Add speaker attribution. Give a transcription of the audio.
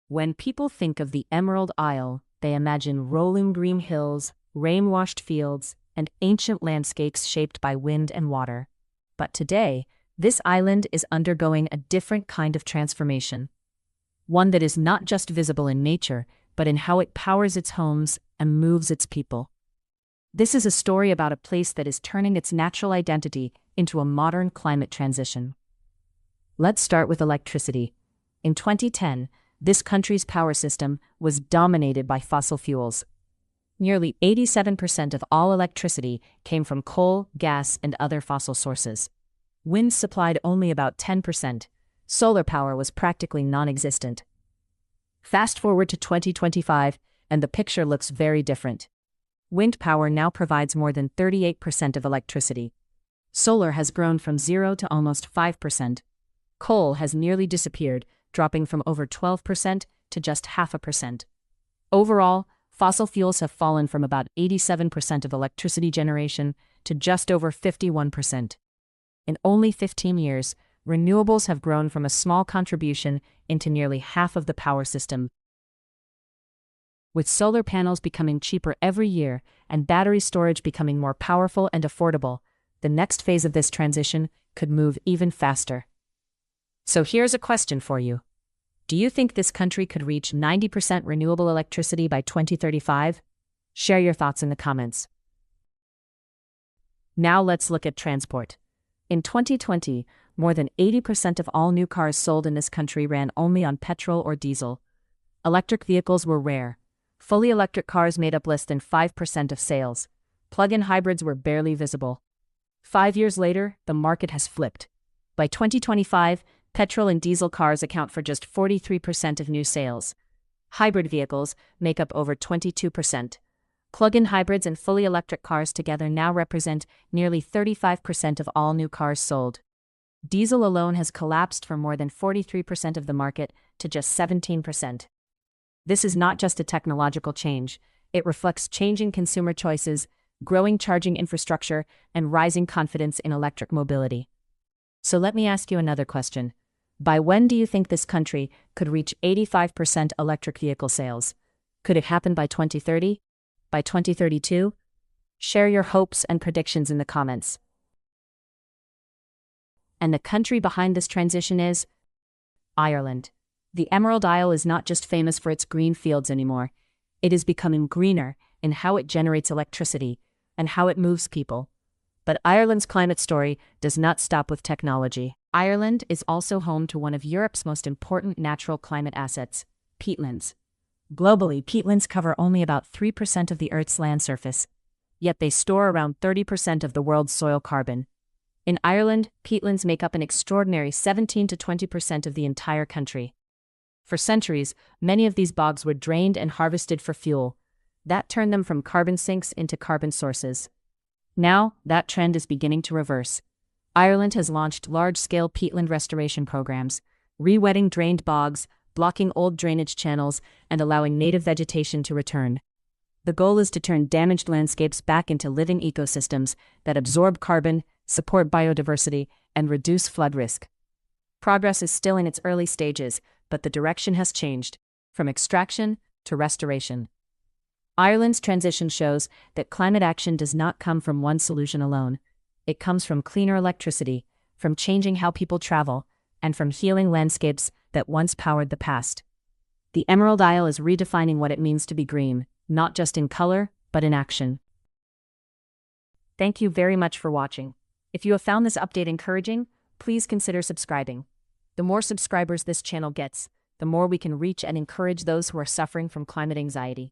Speaker 1: When people think of the Emerald Isle, they imagine rolling green hills, rain-washed fields, and ancient landscapes shaped by wind and water. But today, this island is undergoing a different kind of transformation. One that is not just visible in nature, but in how it powers its homes and moves its people. This is a story about a place that is turning its natural identity into a modern climate transition. Let's start with electricity. In 2010, this country's power system was dominated by fossil fuels. Nearly 87% of all electricity came from coal, gas, and other fossil sources. Wind supplied only about 10%. Solar power was practically non-existent. Fast forward to 2025, and the picture looks very different. Wind power now provides more than 38% of electricity. Solar has grown from 0 to almost 5%. Coal has nearly disappeared, dropping from over 12% to just 0.5%. Overall, fossil fuels have fallen from about 87% of electricity generation to just over 51%. In only 15 years, renewables have grown from a small contribution into nearly half of the power system. With solar panels becoming cheaper every year and battery storage becoming more powerful and affordable, the next phase of this transition could move even faster. So here's a question for you. Do you think this country could reach 90% renewable electricity by 2035? Share your thoughts in the comments. Now let's look at transport. In 2020, more than 80% of all new cars sold in this country ran only on petrol or diesel. Electric vehicles were rare. Fully electric cars made up less than 5% of sales. Plug-in hybrids were barely visible. 5 years later, the market has flipped. By 2025, petrol and diesel cars account for just 43% of new sales. Hybrid vehicles make up over 22%. Plug-in hybrids and fully electric cars together now represent nearly 35% of all new cars sold. Diesel alone has collapsed from more than 43% of the market to just 17%. This is not just a technological change. It reflects changing consumer choices, growing charging infrastructure, and rising confidence in electric mobility. So let me ask you another question. By when do you think this country could reach 85% electric vehicle sales? Could it happen by 2030? By 2032? Share your hopes and predictions in the comments. And the country behind this transition is Ireland. The Emerald Isle is not just famous for its green fields anymore. It is becoming greener in how it generates electricity and how it moves people. But Ireland's climate story does not stop with technology. Ireland is also home to one of Europe's most important natural climate assets, peatlands. Globally, peatlands cover only about 3% of the Earth's land surface, yet they store around 30% of the world's soil carbon. In Ireland, peatlands make up an extraordinary 17 to 20% of the entire country. For centuries, many of these bogs were drained and harvested for fuel. That turned them from carbon sinks into carbon sources. Now, that trend is beginning to reverse. Ireland has launched large-scale peatland restoration programs, re-wetting drained bogs, blocking old drainage channels, and allowing native vegetation to return. The goal is to turn damaged landscapes back into living ecosystems that absorb carbon, support biodiversity, and reduce flood risk. Progress is still in its early stages, but the direction has changed, from extraction to restoration. Ireland's transition shows that climate action does not come from one solution alone. It comes from cleaner electricity, from changing how people travel, and from healing landscapes that once powered the past. The Emerald Isle is redefining what it means to be green, not just in color, but in action. Thank you very much for watching. If you have found this update encouraging, please consider subscribing. The more subscribers this channel gets, the more we can reach and encourage those who are suffering from climate anxiety.